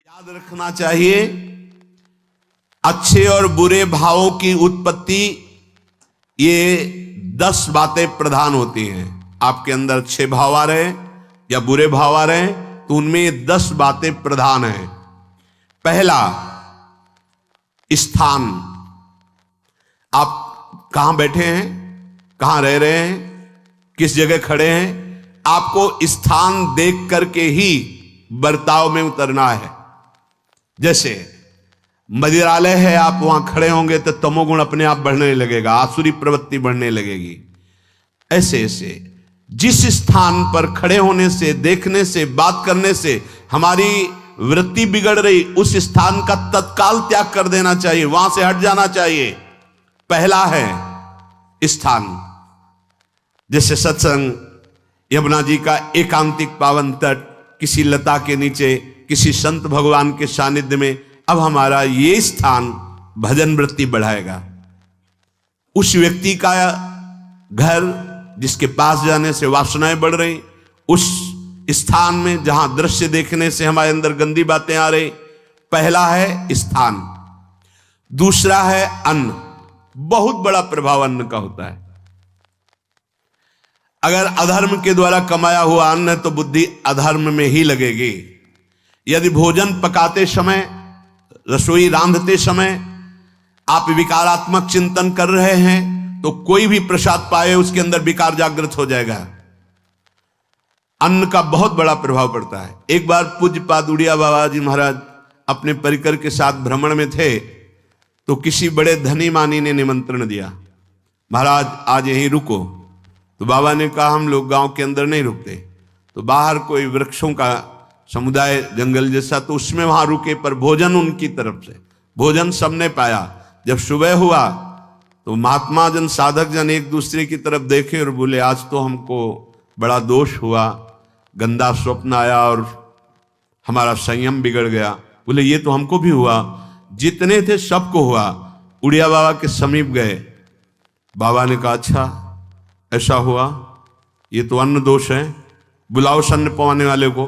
याद रखना चाहिए, अच्छे और बुरे भावों की उत्पत्ति, ये 10 बातें प्रधान होती हैं। आपके अंदर अच्छे भाव आ रहे या बुरे भाव आ रहे हैं तो उनमें ये 10 बातें प्रधान हैं। पहला, स्थान। आप कहां बैठे हैं, कहां रह रहे हैं, किस जगह खड़े हैं, आपको स्थान देख करके ही बर्ताव में उतरना है। जैसे मदिरालय है, आप वहां खड़े होंगे तो तमोगुण अपने आप बढ़ने लगेगा, आसुरी प्रवृत्ति बढ़ने लगेगी। ऐसे ऐसे जिस स्थान पर खड़े होने से, देखने से, बात करने से हमारी वृत्ति बिगड़ रही, उस स्थान का तत्काल त्याग कर देना चाहिए, वहां से हट जाना चाहिए। पहला है स्थान। जैसे सत्संग, यमुना जी का एकांतिक पावन तट, किसी लता के नीचे, किसी संत भगवान के सानिध्य में, अब हमारा ये स्थान भजन वृत्ति बढ़ाएगा। उस व्यक्ति का घर जिसके पास जाने से वासनाएं बढ़ रही, उस स्थान में जहां दृश्य देखने से हमारे अंदर गंदी बातें आ रही, पहला है स्थान। दूसरा है अन्न। बहुत बड़ा प्रभाव अन्न का होता है। अगर अधर्म के द्वारा कमाया हुआ अन्न है तो बुद्धि अधर्म में ही लगेगी। यदि भोजन पकाते समय, रसोई रांधते समय आप विकारात्मक चिंतन कर रहे हैं तो कोई भी प्रसाद पाए उसके अंदर विकार जागृत हो जाएगा। अन्न का बहुत बड़ा प्रभाव पड़ता है। एक बार पूज्य पाद उड़िया बाबा जी महाराज अपने परिकर के साथ भ्रमण में थे तो किसी बड़े धनी मानी ने निमंत्रण दिया, महाराज आज यहीं रुको। तो बाबा ने कहा हम लोग गांव के अंदर नहीं रुकते, तो बाहर कोई वृक्षों का समुदाय, जंगल जैसा, तो उसमें वहां रुके, पर भोजन उनकी तरफ से, भोजन सबने पाया। जब सुबह हुआ तो महात्मा जन, साधक जन एक दूसरे की तरफ देखे और बोले आज तो हमको बड़ा दोष हुआ, गंदा स्वप्न आया और हमारा संयम बिगड़ गया। बोले ये तो हमको भी हुआ, जितने थे सबको हुआ। उड़िया बाबा के समीप गए, बाबा ने कहा अच्छा ऐसा हुआ, ये तो अन्न दोष है, बुलाओ सन्न पवाने वाले को,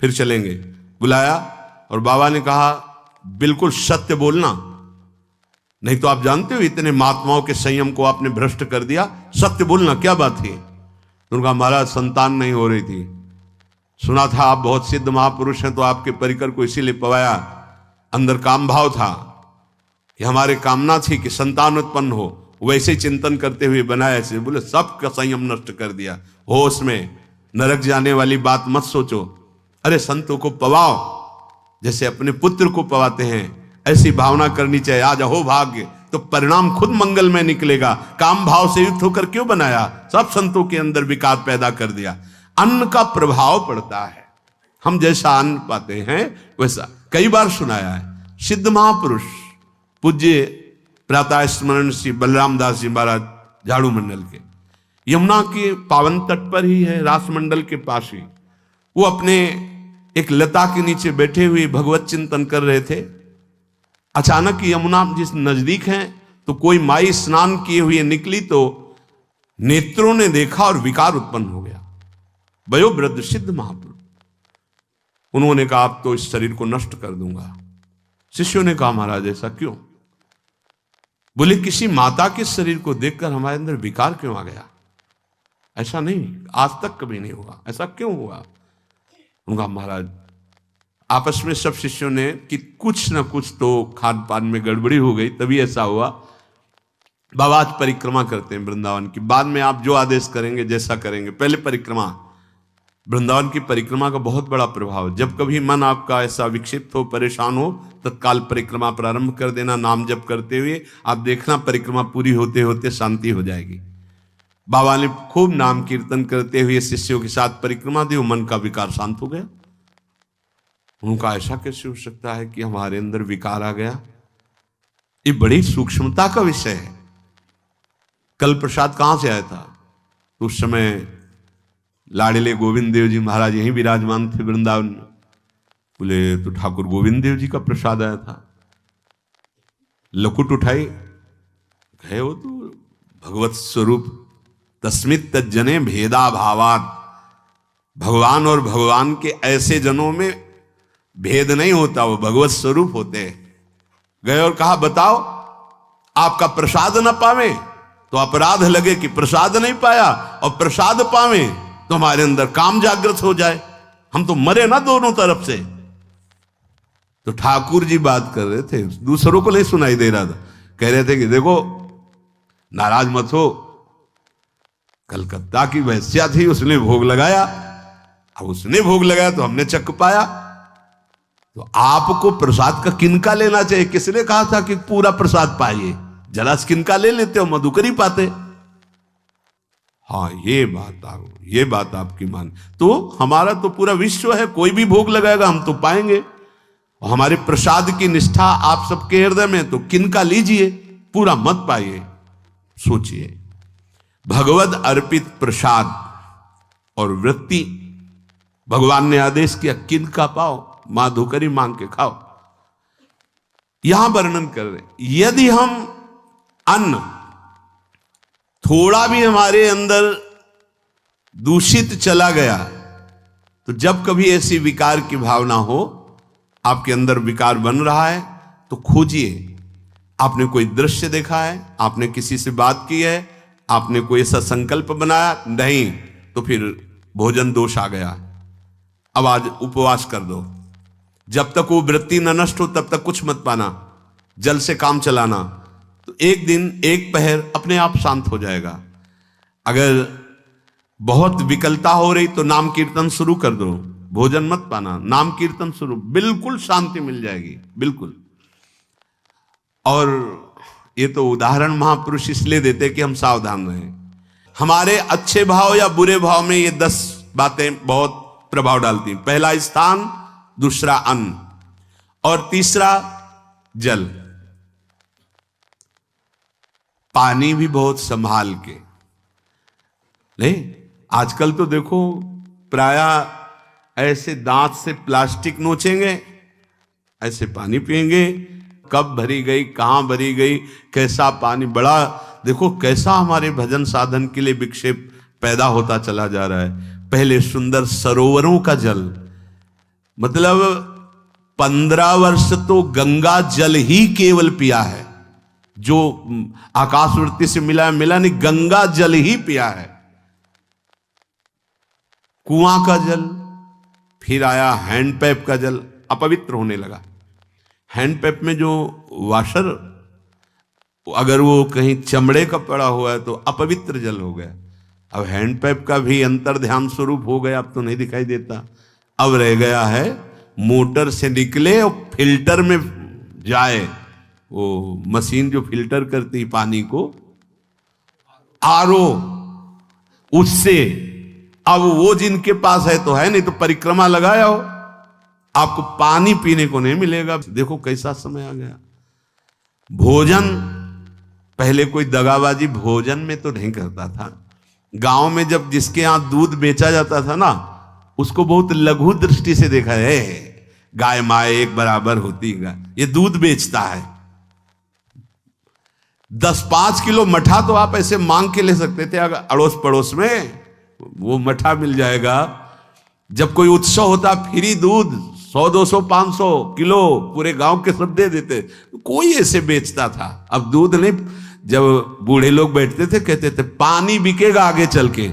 फिर चलेंगे। बुलाया और बाबा ने कहा बिल्कुल सत्य बोलना, नहीं तो आप जानते हो इतने महात्माओं के संयम को आपने भ्रष्ट कर दिया, सत्य बोलना क्या बात थी। उनका महाराज संतान नहीं हो रही थी, सुना था आप बहुत सिद्ध महापुरुष हैं तो आपके परिकर को इसीलिए पवाया, अंदर काम भाव था, ये हमारे कामना थी कि संतान उत्पन्न हो, वैसे चिंतन करते हुए बनाया ऐसे। बोले सबका संयम नष्ट कर दिया, होश में, नरक जाने वाली बात मत सोचो। अरे संतों को पवाओ जैसे अपने पुत्र को पवाते हैं, ऐसी भावना करनी चाहिए। आज हो भाग्य तो परिणाम खुद मंगल में निकलेगा। काम भाव से युक्त होकर क्यों बनाया, सब संतों के अंदर विकार पैदा कर दिया। अन्न का प्रभाव पड़ता है, हम जैसा अन्न पाते हैं वैसा। कई बार सुनाया है, सिद्ध महापुरुष पूज्य प्रातः स्मरण श्री बलराम दास जी महाराज झाड़ू मंडल के, यमुना के पावन तट पर ही है, रास मंडल के पास ही, वो अपने एक लता के नीचे बैठे हुए भगवत चिंतन कर रहे थे। अचानक यमुना जिस नजदीक है तो कोई माई स्नान किए हुए निकली तो नेत्रों ने देखा और विकार उत्पन्न हो गया। वयोवृद्ध सिद्ध महापुरुष, उन्होंने कहा आप तो इस शरीर को नष्ट कर दूंगा। शिष्यों ने कहा महाराज ऐसा क्यों? बोले किसी माता के शरीर को देखकर हमारे अंदर विकार क्यों आ गया? ऐसा नहीं, आज तक कभी नहीं हुआ, ऐसा क्यों हुआ? उनका महाराज आपस में सब शिष्यों ने कि कुछ ना कुछ तो खान पान में गड़बड़ी हो गई तभी ऐसा हुआ। बाबा आज परिक्रमा करते हैं वृंदावन की, बाद में आप जो आदेश करेंगे जैसा करेंगे, पहले परिक्रमा। वृंदावन की परिक्रमा का बहुत बड़ा प्रभाव, जब कभी मन आपका ऐसा विक्षिप्त हो, परेशान हो, तत्काल परिक्रमा प्रारंभ कर देना, नाम जप करते हुए। आप देखना परिक्रमा पूरी होते होते शांति हो जाएगी। बाबा ने खूब नाम कीर्तन करते हुए शिष्यों के साथ परिक्रमा दी, मन का विकार शांत हो गया। उनका ऐसा कैसे हो सकता है कि हमारे अंदर विकार आ गया? ये बड़ी सूक्ष्मता का विषय है। कल प्रसाद कहां से आया था? तो उस समय लाडले गोविंद देव जी महाराज यहीं विराजमान थे वृंदावन में। बोले तो ठाकुर गोविंद देव जी का प्रसाद आया था। लकुट उठाई, गए वो तो भगवत स्वरूप तस्मित तज्जने भेदा भावात, भगवान और भगवान के ऐसे जनों में भेद नहीं होता, वो भगवत स्वरूप होते हैं। गए और कहा बताओ आपका प्रसाद न पावे तो अपराध लगे कि प्रसाद नहीं पाया, और प्रसाद पावे तो हमारे अंदर काम जागृत हो जाए, हम तो मरे ना दोनों तरफ से। तो ठाकुर जी बात कर रहे थे, दूसरों को नहीं सुनाई दे रहा था। कह रहे थे कि देखो नाराज मत हो, कलकत्ता की वैश्या थी, उसने भोग लगाया, अब उसने भोग लगाया तो हमने चख पाया, तो आपको प्रसाद का किनका लेना चाहिए? किसने कहा था कि पूरा प्रसाद पाइए? जरा किनका ले लेते हो, मधुकरी पाते। हाँ ये बात आपकी मान, तो हमारा तो पूरा विश्व है, कोई भी भोग लगाएगा हम तो पाएंगे। और हमारे प्रसाद की निष्ठा आप सबके हृदय में, तो किनका लीजिए, पूरा मत पाइए। सोचिए, भगवद अर्पित प्रसाद और वृत्ति, भगवान ने आदेश किया किनका पाओ, माधुकरी मांग के खाओ। यहां वर्णन कर रहे, यदि हम अन्न थोड़ा भी हमारे अंदर दूषित चला गया, तो जब कभी ऐसी विकार की भावना हो, आपके अंदर विकार बन रहा है, तो खोजिए। आपने कोई दृश्य देखा है, आपने किसी से बात की है, आपने कोई ऐसा संकल्प बनाया, नहीं, तो फिर भोजन दोष आ गया। अब आज उपवास कर दो, जब तक वो वृत्ति न नष्ट हो तब तक कुछ मत पाना, जल से काम चलाना, तो एक दिन एक पहर अपने आप शांत हो जाएगा। अगर बहुत विकलता हो रही तो नाम कीर्तन शुरू कर दो, भोजन मत पाना, नाम कीर्तन शुरू, बिल्कुल शांति मिल जाएगी, बिल्कुल। और ये तो उदाहरण महापुरुष इसलिए देते कि हम सावधान रहें। हमारे अच्छे भाव या बुरे भाव में ये 10 बातें बहुत प्रभाव डालती हैं। पहला स्थान, दूसरा अन्न, और तीसरा जल। पानी भी बहुत संभाल के, नहीं आजकल तो देखो प्रायः ऐसे दांत से प्लास्टिक नोचेंगे, ऐसे पानी पिएंगे, कब भरी गई, कहां भरी गई, कैसा पानी, बड़ा देखो कैसा हमारे भजन साधन के लिए विक्षेप पैदा होता चला जा रहा है। पहले सुंदर सरोवरों का जल, मतलब 15 वर्ष तो गंगा जल ही केवल पिया है, जो आकाशवृत्ति से मिला नहीं, गंगा जल ही पिया है। कुआं का जल, फिर आया हैंडपैप का जल, अपवित्र होने लगा। हैंडपैप में जो वाशर, अगर वो कहीं चमड़े का पड़ा हुआ है तो अपवित्र जल हो गया। अब हैंडपैप का भी अंतर ध्यान स्वरूप हो गया, अब तो नहीं दिखाई देता। अब रह गया है मोटर से निकले और फिल्टर में जाए, वो मशीन जो फिल्टर करती पानी को, आरओ, उससे। अब वो जिनके पास है तो है, नहीं तो परिक्रमा लगाया हो, आपको पानी पीने को नहीं मिलेगा। देखो कैसा समय आ गया। भोजन, पहले कोई दगाबाजी भोजन में तो नहीं करता था। गांव में जब जिसके यहां दूध बेचा जाता था ना, उसको बहुत लघु दृष्टि से देखा है, गाय माए एक बराबर होती है, ये दूध बेचता है। 10-5 किलो मठा तो आप ऐसे मांग के ले सकते थे, अगर अड़ोस पड़ोस में वो मठा मिल जाएगा। जब कोई उत्सव होता, फ्री दूध 100, 200, 500 किलो पूरे गांव के सब दे देते, कोई ऐसे बेचता था। अब दूध नहीं, जब बूढ़े लोग बैठते थे कहते थे पानी बिकेगा आगे चल के।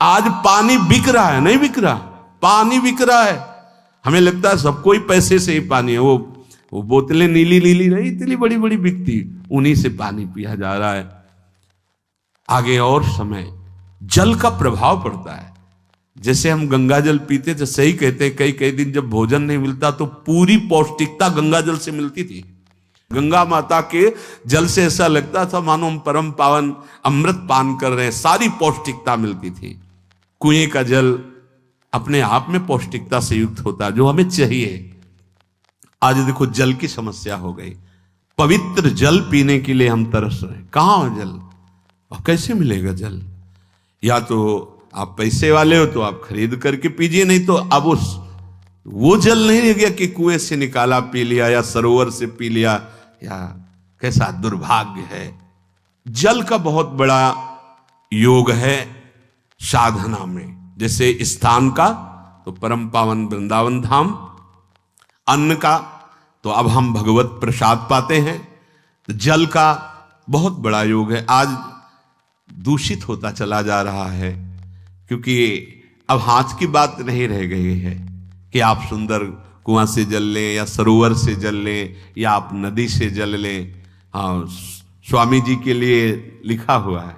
आज पानी बिक रहा है, नहीं बिक रहा, पानी बिक रहा है। हमें लगता है सबको ही पैसे से ही पानी है, वो बोतलें नीली नीली नहीं, इतनी बड़ी बड़ी बिकती, उन्हीं से पानी पिया जा रहा है। आगे और समय जल का प्रभाव पड़ता है। जैसे हम गंगा जल पीते थे, सही कहते हैं, कई कई दिन जब भोजन नहीं मिलता तो पूरी पौष्टिकता गंगा जल से मिलती थी। गंगा माता के जल से ऐसा लगता था मानो हम परम पावन अमृत पान कर रहे हैं, सारी पौष्टिकता मिलती थी। कुएं का जल अपने आप में पौष्टिकता से युक्त होता है, जो हमें चाहिए। आज देखो जल की समस्या हो गई, पवित्र जल पीने के लिए हम तरस रहे हैं। कहां है जल और कैसे मिलेगा जल? या तो आप पैसे वाले हो तो आप खरीद करके पीजिए, नहीं तो अब वो जल नहीं रह गया कि कुएं से निकाला पी लिया या सरोवर से पी लिया, या कैसा दुर्भाग्य है। जल का बहुत बड़ा योग है साधना में। जैसे स्थान का तो परम पावन वृंदावन धाम, अन्न का तो अब हम भगवत प्रसाद पाते हैं, तो जल का बहुत बड़ा योग है। आज दूषित होता चला जा रहा है, क्योंकि अब हाथ की बात नहीं रह गई है कि आप सुंदर कुआं से जल लें या सरोवर से जल लें या आप नदी से जल लें। हाँ, स्वामी जी के लिए लिखा हुआ है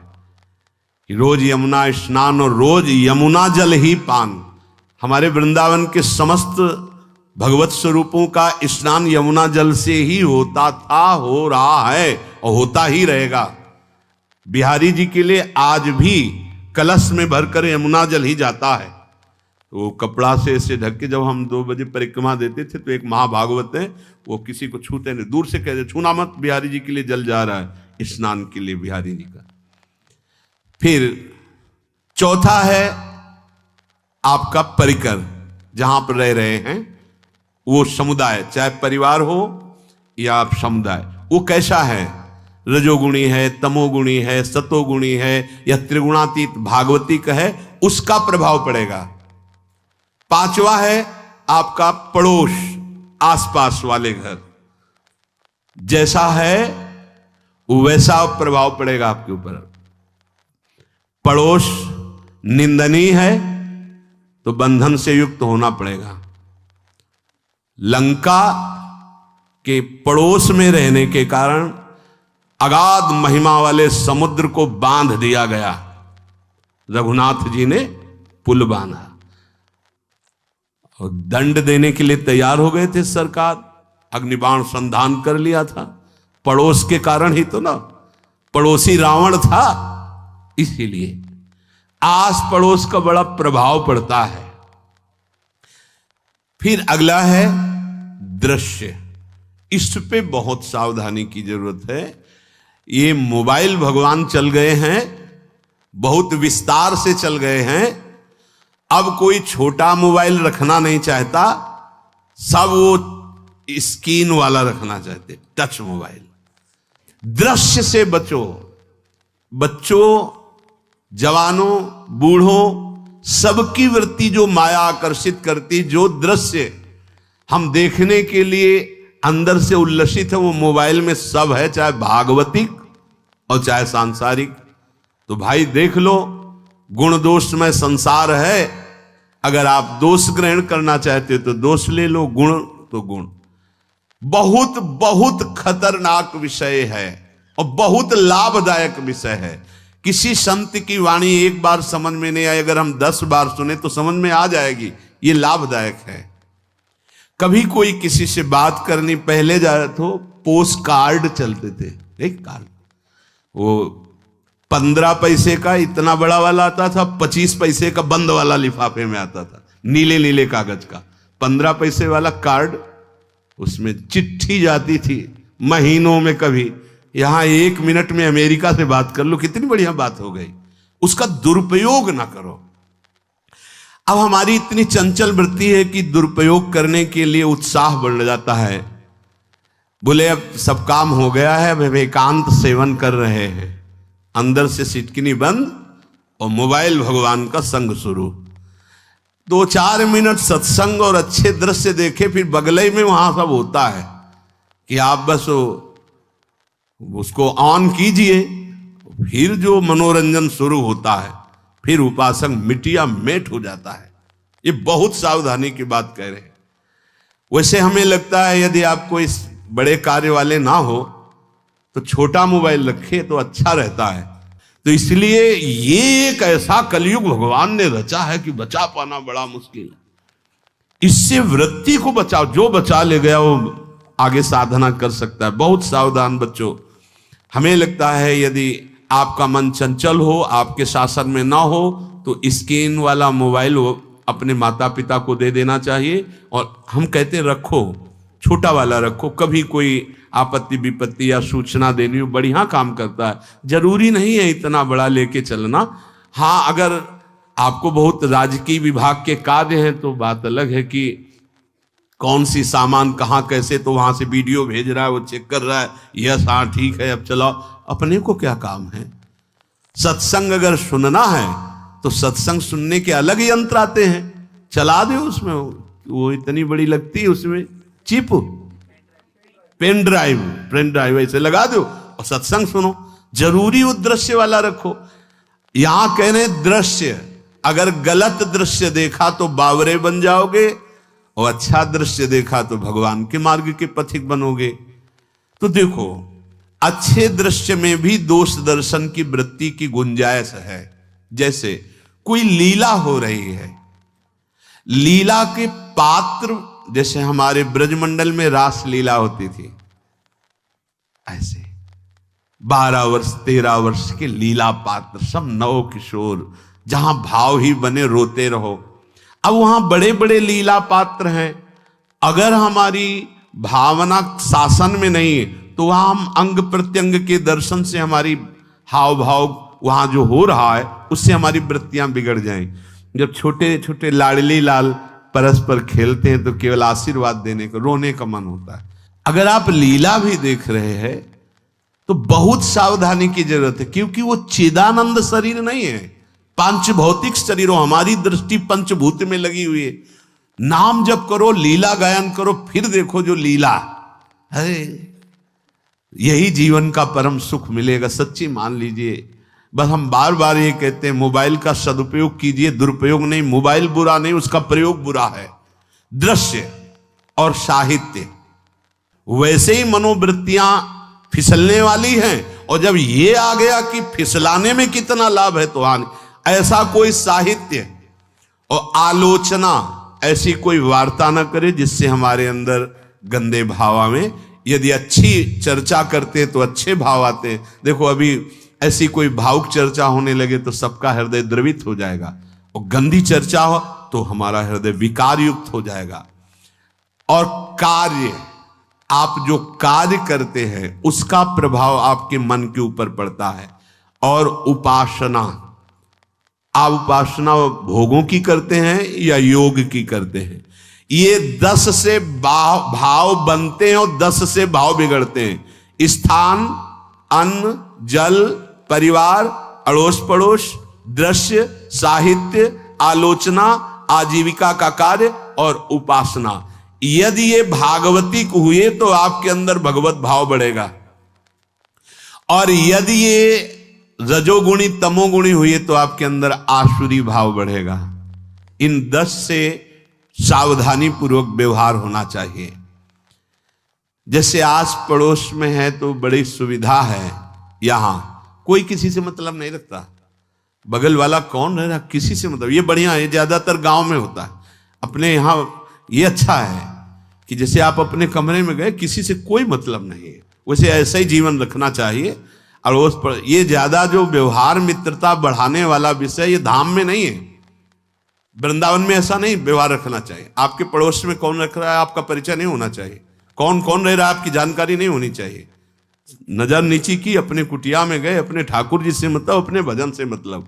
कि रोज यमुना स्नान और रोज यमुना जल ही पान। हमारे वृंदावन के समस्त भगवत स्वरूपों का स्नान यमुना जल से ही होता था, हो रहा है और होता ही रहेगा। बिहारी जी के लिए आज भी कलश में भरकर यमुना जल ही जाता है। वो कपड़ा से ऐसे ढक के, जब हम 2 बजे परिक्रमा देते थे तो एक महाभागवत है, वो किसी को छूते नहीं, दूर से कहते छूना मत, बिहारी जी के लिए जल जा रहा है स्नान के लिए बिहारी जी का। फिर चौथा है आपका परिकर, जहां पर रह रहे हैं वो समुदाय, चाहे परिवार हो या आप समुदाय, वो कैसा है, रजोगुणी है, तमोगुणी है, सतोगुणी है या त्रिगुणातीत भागवतिक है, उसका प्रभाव पड़ेगा। पांचवा है आपका पड़ोस, आसपास वाले घर, जैसा है वैसा प्रभाव पड़ेगा आपके ऊपर। पड़ोस निंदनीय है तो बंधन से युक्त होना पड़ेगा। लंका के पड़ोस में रहने के कारण अगाध महिमा वाले समुद्र को बांध दिया गया, रघुनाथ जी ने पुल बांधा और दंड देने के लिए तैयार हो गए थे सरकार, अग्निबाण संधान कर लिया था, पड़ोस के कारण ही तो ना, पड़ोसी रावण था। इसीलिए आस पड़ोस का बड़ा प्रभाव पड़ता है। फिर अगला है दृश्य, इस पे बहुत सावधानी की जरूरत है। ये मोबाइल भगवान चल गए हैं, बहुत विस्तार से चल गए हैं, अब कोई छोटा मोबाइल रखना नहीं चाहता, सब वो स्क्रीन वाला रखना चाहते, टच मोबाइल। दृश्य से बचो, बच्चों, जवानों, बूढ़ों, सबकी वृत्ति जो माया आकर्षित करती, जो दृश्य हम देखने के लिए अंदर से उल्लसित है, वो मोबाइल में सब है, चाहे भागवतिक और चाहे सांसारिक। तो भाई देख लो, गुण दोष में संसार है, अगर आप दोष ग्रहण करना चाहते हो तो दोष ले लो, गुण तो गुण। बहुत बहुत खतरनाक विषय है और बहुत लाभदायक विषय है। किसी संत की वाणी एक बार समझ में नहीं आई, अगर हम 10 बार सुने तो समझ में आ जाएगी, ये लाभदायक है। कभी कोई किसी से बात करनी, पहले जाए तो पोस्ट कार्ड चलते थे, एक कार्ड, वो 15 पैसे का इतना बड़ा वाला आता था, 25 पैसे का बंद वाला लिफाफे में आता था, नीले नीले कागज का 15 पैसे वाला कार्ड, उसमें चिट्ठी जाती थी महीनों में। कभी यहां 1 मिनट में अमेरिका से बात कर लो, कितनी बढ़िया बात हो गई। उसका दुरुपयोग ना करो। अब हमारी इतनी चंचल वृत्ति है कि दुरुपयोग करने के लिए उत्साह बढ़ जाता है। बोले अब सब काम हो गया है, अब एकांत सेवन कर रहे हैं, अंदर से सिटकिनी बंद और मोबाइल भगवान का संग शुरू। 2-4 मिनट सत्संग और अच्छे दृश्य देखे, फिर बगले में वहां सब होता है कि आप बस उसको ऑन कीजिए, फिर जो मनोरंजन शुरू होता है, फिर उपासक मिटिया मेट हो जाता है। ये बहुत सावधानी की बात कह रहे हैं। वैसे हमें लगता है यदि आपको इस बड़े कार्य वाले ना हो तो छोटा मोबाइल रखे तो अच्छा रहता है। तो इसलिए ये एक ऐसा कलयुग भगवान ने रचा है कि बचा पाना बड़ा मुश्किल है। इससे वृत्ति को बचाओ, जो बचा ले गया वो आगे साधना कर सकता है। बहुत सावधान बच्चों। हमें लगता है यदि आपका मन चंचल हो, आपके शासन में ना हो, तो स्क्रीन वाला मोबाइल अपने माता पिता को दे देना चाहिए। और हम कहते हैं रखो, छोटा वाला रखो, कभी कोई आपत्ति विपत्ति या सूचना देनी हो, बढ़िया काम करता है। जरूरी नहीं है इतना बड़ा लेके चलना। हाँ, अगर आपको बहुत राजकीय विभाग के कार्य हैं तो बात अलग है कि कौन सी सामान कहाँ कैसे, तो वहां से वीडियो भेज रहा है, वो चेक कर रहा है, यस हाँ ठीक है अब चलाओ। अपने को क्या काम है? सत्संग अगर सुनना है तो सत्संग सुनने के अलग यंत्र आते हैं, चला दे उसमें, वो इतनी बड़ी लगती है उसमें चिप, पेन ड्राइव ऐसे लगा दो और सत्संग सुनो। जरूरी वो दृश्य वाला रखो। यहां कह रहे दृश्य, अगर गलत दृश्य देखा तो बावरे बन जाओगे और अच्छा दृश्य देखा तो भगवान के मार्ग के पथिक बनोगे। तो देखो, अच्छे दृश्य में भी दोष दर्शन की वृत्ति की गुंजाइश है। जैसे कोई लीला हो रही है, लीला के पात्र, जैसे हमारे ब्रजमंडल में रास लीला होती थी, ऐसे 12 वर्ष 13 वर्ष के लीला पात्र, सब नव किशोर, जहां भाव ही बने रोते रहो। अब वहां बड़े बड़े लीला पात्र हैं, अगर हमारी भावना शासन में नहीं है तो वहां हम अंग प्रत्यंग के दर्शन से हमारी हाव भाव वहां जो हो रहा है उससे हमारी वृत्तियां बिगड़ जाएं। जब छोटे छोटे लाडली लाल परस्पर खेलते हैं तो केवल आशीर्वाद देने को, रोने का मन होता है। अगर आप लीला भी देख रहे हैं तो बहुत सावधानी की जरूरत है, क्योंकि वो चिदानंद शरीर नहीं है, पांच भौतिक शरीरों, हमारी दृष्टि पंचभूत में लगी हुई है। नाम जप करो, लीला गायन करो, फिर देखो जो लीला है, यही जीवन का परम सुख मिलेगा। सच्ची मान लीजिए। बस हम बार बार ये कहते हैं, मोबाइल का सदुपयोग कीजिए, दुरुपयोग नहीं। मोबाइल बुरा नहीं, उसका प्रयोग बुरा है। दृश्य और साहित्य, वैसे ही मनोवृत्तियां फिसलने वाली हैं, और जब ये आ गया कि फिसलाने में कितना लाभ है तो हानि। ऐसा कोई साहित्य और आलोचना, ऐसी कोई वार्ता ना करे जिससे हमारे अंदर गंदे भाव आवे। यदि अच्छी चर्चा करते तो अच्छे भाव आते। देखो, अभी ऐसी कोई भावुक चर्चा होने लगे तो सबका हृदय द्रवित हो जाएगा, और गंदी चर्चा हो तो हमारा हृदय विकार युक्त हो जाएगा। और कार्य, आप जो कार्य करते हैं उसका प्रभाव आपके मन के ऊपर पड़ता है। और उपासना, आप उपासना भोगों की करते हैं या योग की करते हैं, ये 10 से भाव बनते हैं और 10 से भाव बिगड़ते हैं। स्थान, अन्न, जल, परिवार, अड़ोस पड़ोस, दृश्य, साहित्य, आलोचना, आजीविका का कार्य और उपासना। यदि ये भागवतिक हुए तो आपके अंदर भगवत भाव बढ़ेगा, और यदि ये रजोगुणी तमोगुणी हुए तो आपके अंदर आसुरी भाव बढ़ेगा। इन 10 से सावधानी पूर्वक व्यवहार होना चाहिए। जैसे आस पड़ोस में है तो बड़ी सुविधा है, यहां कोई किसी से मतलब नहीं रखता, बगल वाला कौन रह रहा किसी से मतलब, ये बढ़िया है। ज्यादातर गांव में होता है। अपने यहां ये अच्छा है कि जैसे आप अपने कमरे में गए, किसी से कोई मतलब नहीं है, वैसे ऐसा ही जीवन रखना चाहिए। अड़ोस पर ये ज्यादा जो व्यवहार मित्रता बढ़ाने वाला विषय, ये धाम में नहीं है। वृंदावन में ऐसा नहीं व्यवहार रखना चाहिए। आपके पड़ोस में कौन रख रहा है आपका परिचय नहीं होना चाहिए, कौन कौन रह रहा है आपकी जानकारी नहीं होनी चाहिए। नजर नीची की, अपने कुटिया में गए, अपने ठाकुर जी से मतलब, अपने भजन से मतलब।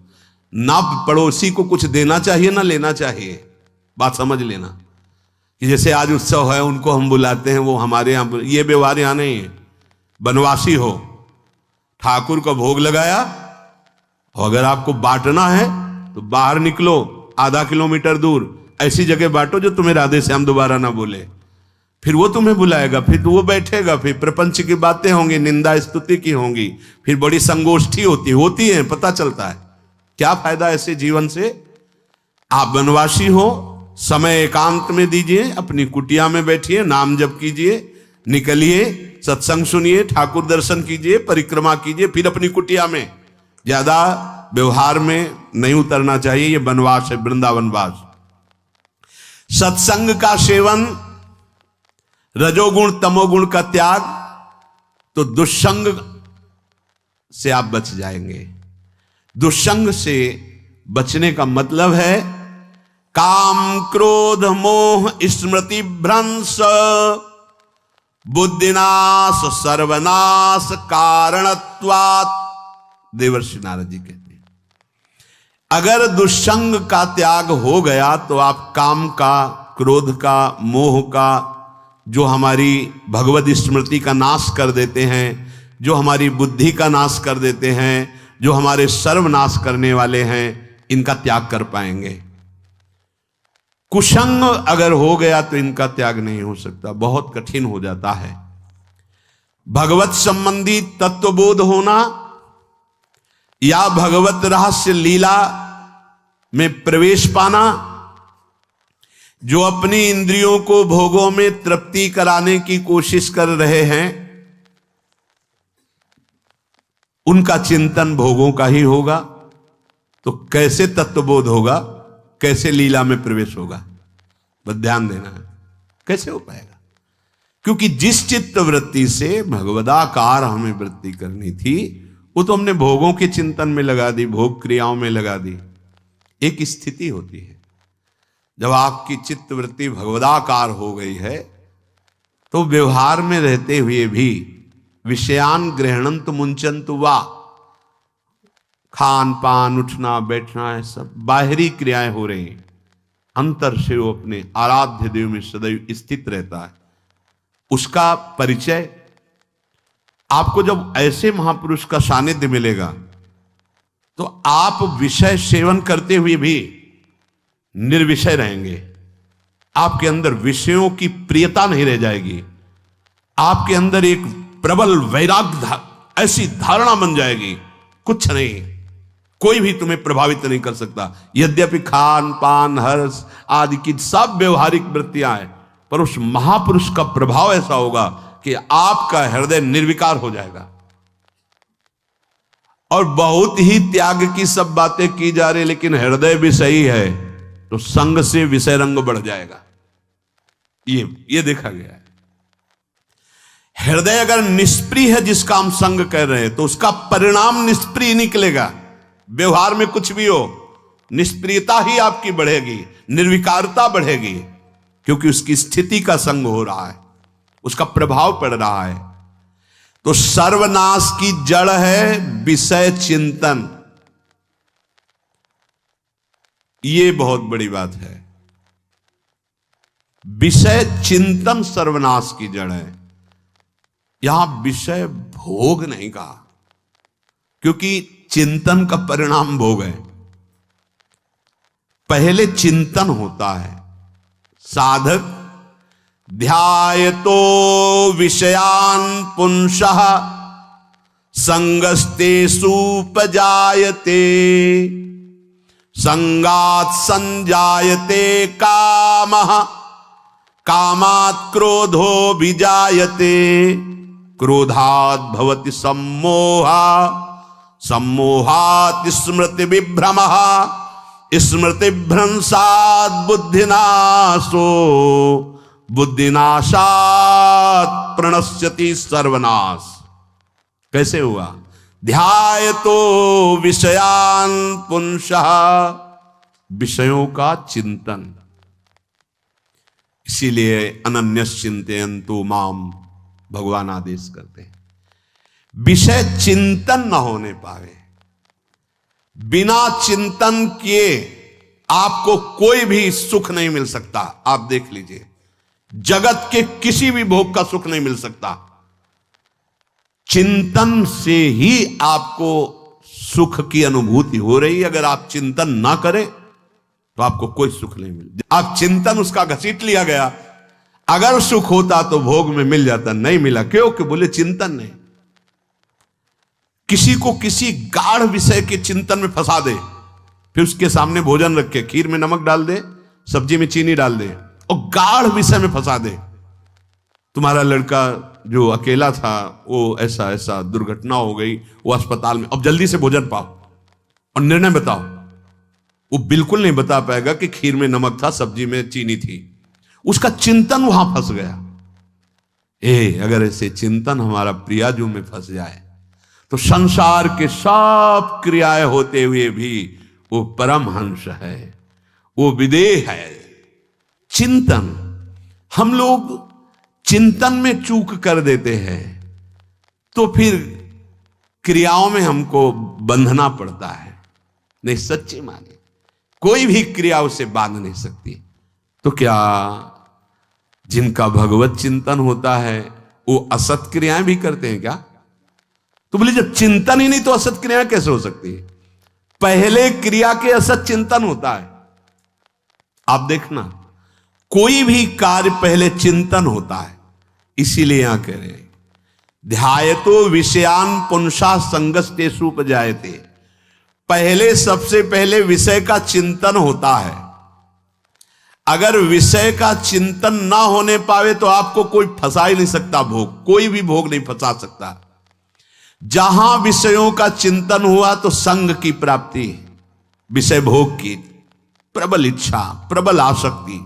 ना पड़ोसी को कुछ देना चाहिए ना लेना चाहिए। बात समझ लेना कि जैसे आज उत्सव है, उनको हम बुलाते हैं, वो हमारे यहाँ, ये व्यवहार यहाँ नहीं है। बनवासी हो, ठाकुर का भोग लगाया, और अगर आपको बांटना है तो बाहर निकलो, आधा किलोमीटर दूर ऐसी जगह बांटो जो तुम्हें राधे श्याम दोबारा ना बोले। फिर वो तुम्हें बुलाएगा, फिर वो बैठेगा, फिर प्रपंच की बातें होंगी, निंदा स्तुति की होंगी, फिर बड़ी संगोष्ठी होती है, पता चलता है। क्या फायदा ऐसे जीवन से? आप वनवासी हो, समय एकांत में दीजिए, अपनी कुटिया में बैठिए, नाम जप कीजिए, निकलिए, सत्संग सुनिए, ठाकुर दर्शन कीजिए, परिक्रमा कीजिए, फिर अपनी कुटिया में। ज्यादा व्यवहार में नहीं उतरना चाहिए। ये वनवास है, वृंदावनवास। सत्संग का सेवन, रजोगुण तमोगुण का त्याग, तो दुष्संग से आप बच जाएंगे। दुष्संग से बचने का मतलब है काम क्रोध मोह स्मृति भ्रंश बुद्धिनाश सर्वनाश कारणत्वात्। देवर्षि नारद जी कहते हैं, अगर दुष्संग का त्याग हो गया तो आप काम का, क्रोध का, मोह का, जो हमारी भगवत स्मृति का नाश कर देते हैं, जो हमारी बुद्धि का नाश कर देते हैं, जो हमारे सर्वनाश करने वाले हैं, इनका त्याग कर पाएंगे। कुसंग अगर हो गया तो इनका त्याग नहीं हो सकता, बहुत कठिन हो जाता है। भगवत संबंधी तत्वबोध होना या भगवत रहस्य लीला में प्रवेश पाना, जो अपनी इंद्रियों को भोगों में तृप्ति कराने की कोशिश कर रहे हैं, उनका चिंतन भोगों का ही होगा। तो कैसे तत्वबोध होगा, कैसे लीला में प्रवेश होगा, बस ध्यान देना है, कैसे हो पाएगा? क्योंकि जिस चित्त वृत्ति से भगवदाकार हमें वृत्ति करनी थी, वो तो हमने भोगों के चिंतन में लगा दी, भोग क्रियाओं में लगा दी। एक स्थिति होती है जब आपकी चित्त वृत्ति भगवदाकार हो गई है, तो व्यवहार में रहते हुए भी विषयान ग्रहणंत मुंचंत वा, खान पान उठना बैठना है, सब बाहरी क्रियाएं हो रही हैं, अंतर से वो अपने आराध्य देव में सदैव स्थित रहता है। उसका परिचय आपको जब ऐसे महापुरुष का सानिध्य मिलेगा, तो आप विषय सेवन करते हुए भी निर्विषय रहेंगे। आपके अंदर विषयों की प्रियता नहीं रह जाएगी, आपके अंदर एक प्रबल वैराग्य ऐसी धारणा बन जाएगी, कुछ नहीं, कोई भी तुम्हें प्रभावित नहीं कर सकता। यद्यपि खान पान हर्ष आदि की सब व्यवहारिक वृत्तियां हैं, पर उस महापुरुष का प्रभाव ऐसा होगा कि आपका हृदय निर्विकार हो जाएगा। और बहुत ही त्याग की सब बातें की जा रही, लेकिन हृदय भी सही है तो संग से विषय रंग बढ़ जाएगा। ये देखा गया है। हृदय अगर निष्प्रिय है, जिसका हम संग कह रहे हैं, तो उसका परिणाम निष्प्रिय निकलेगा। व्यवहार में कुछ भी हो, निष्प्रियता ही आपकी बढ़ेगी, निर्विकारता बढ़ेगी, क्योंकि उसकी स्थिति का संग हो रहा है, उसका प्रभाव पड़ रहा है। तो सर्वनाश की जड़ है विषय चिंतन। ये बहुत बड़ी बात है। विषय चिंतन सर्वनाश की जड़ है। यहां विषय भोग नहीं कहा, क्योंकि चिंतन का परिणाम भोग है। पहले चिंतन होता है। साधक ध्यायतो विषयान पुंसः संगस्तेषु उपजायते, संगात् संजायते कामः, कामात् क्रोधो विजायते, क्रोधात् भवति सम्मोहः, सम्मोहात् स्मृति विभ्रमः, स्मृति भ्रंशात् बुद्धिनाशो, बुद्धिनाशात् प्रणश्यति सर्वनाश। कैसे हुआ? ध्यायतो विषयान पुंसः, विषयों का चिंतन। इसीलिए अनन्यश्चिन्तयन्तु माम भगवान आदेश करते हैं। विषय चिंतन न होने पावे, बिना चिंतन किए आपको कोई भी सुख नहीं मिल सकता। आप देख लीजिए, जगत के किसी भी भोग का सुख नहीं मिल सकता। चिंतन से ही आपको सुख की अनुभूति हो रही है। अगर आप चिंतन ना करें तो आपको कोई सुख नहीं मिल। आप चिंतन उसका घसीट लिया गया। अगर सुख होता तो भोग में मिल जाता, नहीं मिला। क्यों? कि बोले चिंतन नहीं। किसी को किसी गाढ़ विषय के चिंतन में फंसा दे, फिर उसके सामने भोजन रखे, खीर में नमक डाल दे, सब्जी में चीनी डाल दे और गाढ़ विषय में फंसा दे। तुम्हारा लड़का जो अकेला था, वो ऐसा ऐसा दुर्घटना हो गई, वो अस्पताल में, अब जल्दी से भोजन पाओ और निर्णय बताओ। वो बिल्कुल नहीं बता पाएगा कि खीर में नमक था, सब्जी में चीनी थी। उसका चिंतन वहां फंस गया। अगर ऐसे चिंतन हमारा प्रियाजू में फंस जाए तो संसार के सब क्रियाएं होते हुए भी वो परमहंस है, वो विदेह है। चिंतन, हम लोग चिंतन में चूक कर देते हैं तो फिर क्रियाओं में हमको बंधना पड़ता है। नहीं, सच्ची माने कोई भी क्रिया उसे बांध नहीं सकती। तो क्या जिनका भगवत चिंतन होता है वो असत क्रियाएं भी करते हैं क्या? तो बोले जब चिंतन ही नहीं तो असत क्रियाएं कैसे हो सकती है? पहले क्रिया के असत चिंतन होता है। आप देखना, कोई भी कार्य पहले चिंतन होता है। इसीलिए यहां कह रहे हैं ध्यायतो विषयान पुंसा संगस्तेषु उपजायते। पहले सबसे पहले विषय का चिंतन होता है। अगर विषय का चिंतन ना होने पावे तो आपको कोई फंसा ही नहीं सकता भोग, कोई भी भोग नहीं फंसा सकता। जहां विषयों का चिंतन हुआ तो संग की प्राप्ति, विषय भोग की प्रबल इच्छा, प्रबल आसक्ति,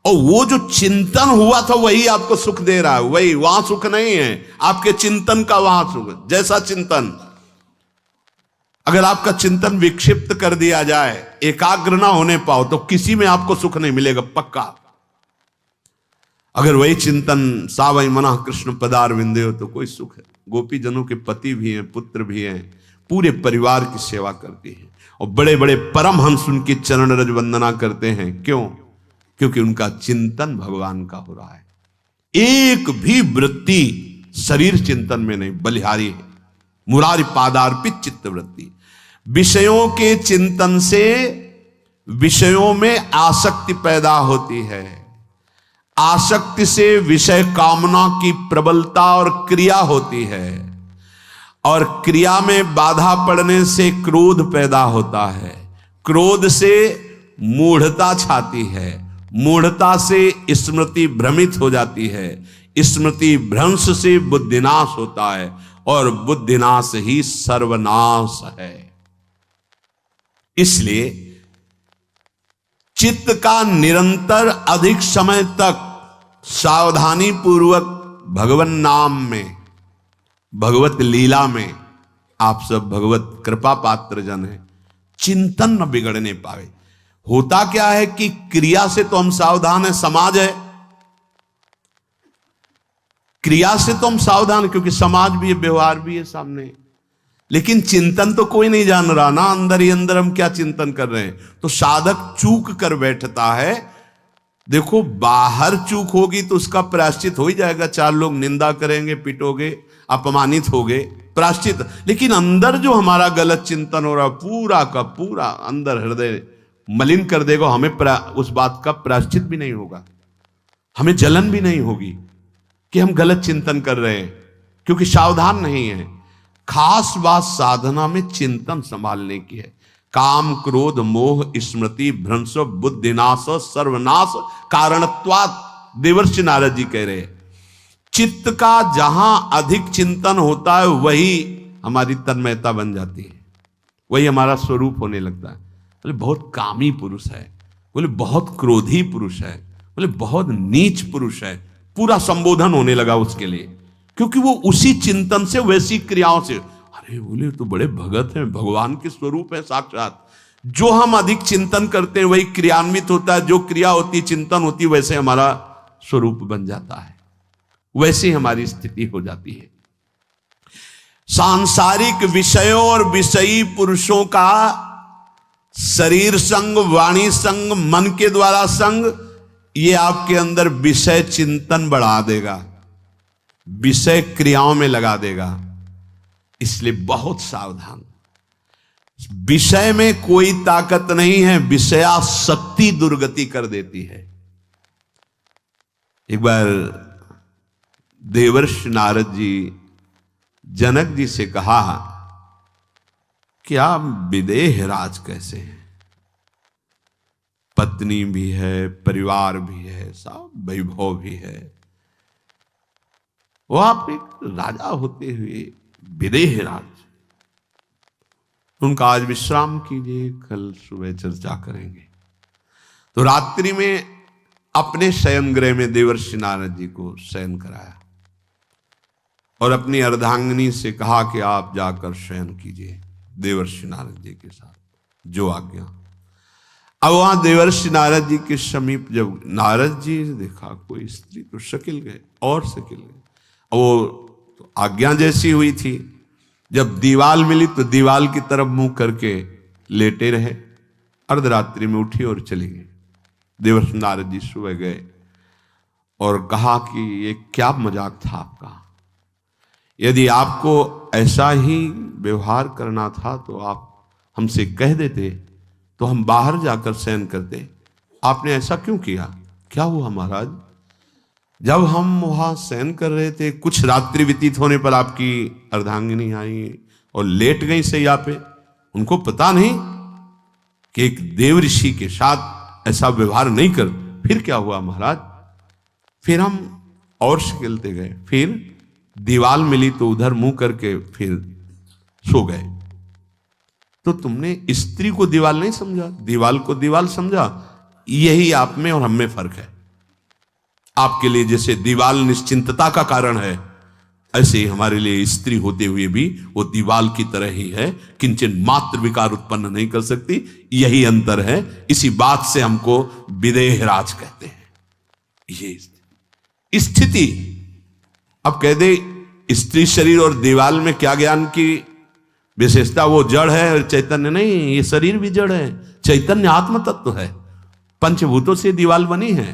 और वो जो चिंतन हुआ था वही आपको सुख दे रहा है। वही, वहां सुख नहीं है, आपके चिंतन का वहां सुख। जैसा चिंतन, अगर आपका चिंतन विक्षिप्त कर दिया जाए, एकाग्र ना होने पाओ, तो किसी में आपको सुख नहीं मिलेगा पक्का। अगर वही चिंतन सावई मना कृष्ण पदार विंदे हो तो कोई सुख है। गोपी जनों के पति भी हैं, पुत्र भी हैं, पूरे परिवार की सेवा करती हैं, और बड़े बड़े परमहंस उनकी चरण रज वंदना करते हैं। क्यों? क्योंकि उनका चिंतन भगवान का हो रहा है। एक भी वृत्ति शरीर चिंतन में नहीं, बलिहारी है। मुरारी पादार्पित चित्त वृत्ति। विषयों के चिंतन से विषयों में आसक्ति पैदा होती है। आसक्ति से विषय कामना की प्रबलता और क्रिया होती है, और क्रिया में बाधा पड़ने से क्रोध पैदा होता है। क्रोध से मूढ़ता छाती है, मूढ़ता से स्मृति भ्रमित हो जाती है, स्मृति भ्रंश से बुद्धिनाश होता है, और बुद्धिनाश ही सर्वनाश है। इसलिए चित्त का निरंतर अधिक समय तक सावधानी पूर्वक भगवन नाम में, भगवत लीला में, आप सब भगवत कृपा पात्र जन हैं, चिंतन न बिगड़ने पावे। होता क्या है कि क्रिया से तो हम सावधान हैं, समाज है, क्रिया से तो हम सावधान, क्योंकि समाज भी है, व्यवहार भी है सामने, लेकिन चिंतन तो कोई नहीं जान रहा ना, अंदर ही अंदर हम क्या चिंतन कर रहे हैं। तो साधक चूक कर बैठता है। देखो, बाहर चूक होगी तो उसका प्रायश्चित हो ही जाएगा, चार लोग निंदा करेंगे, पिटोगे, अपमानित होगे, प्रायश्चित। लेकिन अंदर जो हमारा गलत चिंतन हो रहा, पूरा का पूरा अंदर हृदय मलिन कर देगा। हमें उस बात का प्रायश्चित भी नहीं होगा, हमें जलन भी नहीं होगी कि हम गलत चिंतन कर रहे हैं, क्योंकि सावधान नहीं है। खास बात साधना में चिंतन संभालने की है। काम क्रोध मोह स्मृति भ्रंश बुद्धिनाश सर्वनाश कारणत्वात्, देवर्षि नारद जी कह रहे हैं। चित्त का जहां अधिक चिंतन होता है वही हमारी तन्मयता बन जाती है, वही हमारा स्वरूप होने लगता है। बोले बहुत कामी पुरुष है, बोले बहुत क्रोधी पुरुष है, बोले बहुत नीच पुरुष है, पूरा संबोधन होने लगा उसके लिए, क्योंकि वो उसी चिंतन से, वैसी क्रियाओं से। अरे बोले तो बड़े भगत हैं, भगवान के स्वरूप है साक्षात। जो हम अधिक चिंतन करते हैं वही क्रियान्वित होता है। जो क्रिया होती, चिंतन होती, वैसे हमारा स्वरूप बन जाता है, वैसे हमारी स्थिति हो जाती है। सांसारिक विषयों और विषयी पुरुषों का शरीर संग, वाणी संग, मन के द्वारा संग, ये आपके अंदर विषय चिंतन बढ़ा देगा, विषय क्रियाओं में लगा देगा। इसलिए बहुत सावधान। विषय में कोई ताकत नहीं है, विषयासक्ति दुर्गति कर देती है। एक बार देवर्षि नारद जी जनक जी से कहा कि आप विदेह राज कैसे हैं, पत्नी भी है, परिवार भी है, सब वैभव भी है, वो आप एक राजा होते हुए विदेह राज। उनका आज विश्राम कीजिए, कल सुबह चर्चा करेंगे। तो रात्रि में अपने शयन गृह में देवर्षि नारद जी को शयन कराया और अपनी अर्धांगिनी से कहा कि आप जाकर शयन कीजिए देवर्षि नारद जी के साथ, जो आज्ञा। अब वहां देवर्षि नारद जी के समीप जब नारद जी ने देखा कोई स्त्री, तो शकिल गए और शकिल गए। वो तो आज्ञा जैसी हुई थी, जब दीवाल मिली तो दीवाल की तरफ मुंह करके लेटे रहे। अर्धरात्रि में उठी और चली गई। देवर्षि नारद जी सुबह गए और कहा कि ये क्या मजाक था आपका, यदि आपको ऐसा ही व्यवहार करना था तो आप हमसे कह देते, तो हम बाहर जाकर शयन करते, आपने ऐसा क्यों किया। क्या हुआ महाराज? जब हम वहां शयन कर रहे थे, कुछ रात्रि व्यतीत होने पर आपकी अर्धांगिनी आई और लेट गई सैया पे। उनको पता नहीं कि एक देव ऋषि के साथ ऐसा व्यवहार नहीं कर। फिर क्या हुआ महाराज? फिर हम और खेलते गए, फिर दीवाल मिली तो उधर मुंह करके फिर सो गए। तो तुमने स्त्री को दीवाल नहीं समझा, दीवाल को दीवाल समझा। यही आप में और हम में फर्क है। आपके लिए जैसे दीवाल निश्चिंतता का कारण है, ऐसे ही हमारे लिए स्त्री होते हुए भी वो दीवाल की तरह ही है, किंचन मात्र विकार उत्पन्न नहीं कर सकती। यही अंतर है। इसी बात से हमको विदेहराज कहते हैं। ये स्थिति अब कह दे स्त्री शरीर और दीवाल में क्या ज्ञान की विशेषता? वो जड़ है और चैतन्य नहीं। ये शरीर भी जड़ है, चैतन्य आत्म तत्व है। पंचभूतों से दीवाल बनी है।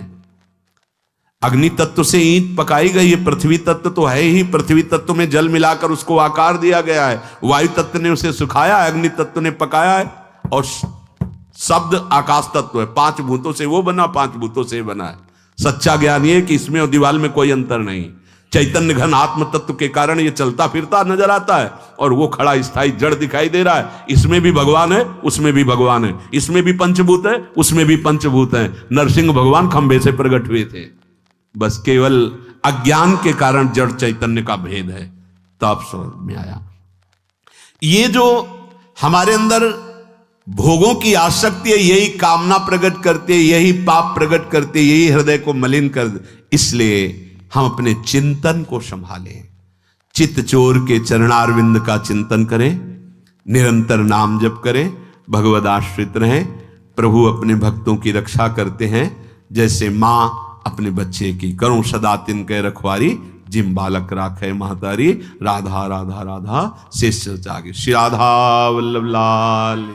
अग्नि तत्व से ईंट पकाई गई है। पृथ्वी तत्व तो है ही, पृथ्वी तत्व में जल मिलाकर उसको आकार दिया गया है। वायु तत्व ने उसे सुखाया है, अग्नि तत्व ने पकाया है, और शब्द आकाश तत्व है। 5 भूतों से वो बना, 5 भूतों से बना है। सच्चा ज्ञान ये कि इसमें और दीवाल में कोई अंतर नहीं। चैतन्य घन आत्म तत्व के कारण ये चलता फिरता नजर आता है, और वो खड़ा स्थायी जड़ दिखाई दे रहा है। इसमें भी भगवान है, उसमें भी भगवान है। इसमें भी पंचभूत है, उसमें भी पंचभूत है। नरसिंह भगवान खंबे से प्रकट हुए थे, बस केवल अज्ञान के कारण जड़ चैतन्य का भेद है। तब समझ में आया। ये जो हमारे अंदर भोगों की आसक्ति है, यही कामना प्रकट करती है, यही पाप प्रकट करती है, यही हृदय को मलिन कर। इसलिए हम अपने चिंतन को संभालें। चित्त चोर के चरणारविंद का चिंतन करें, निरंतर नाम जप करें, भगवद आश्रित रहें। प्रभु अपने भक्तों की रक्षा करते हैं, जैसे मां अपने बच्चे की। करो सदा तिनके रखवारी, जिम बालक राखे महतारी। राधा राधा राधा शेष जागे। श्री राधा वल्लभ लाल।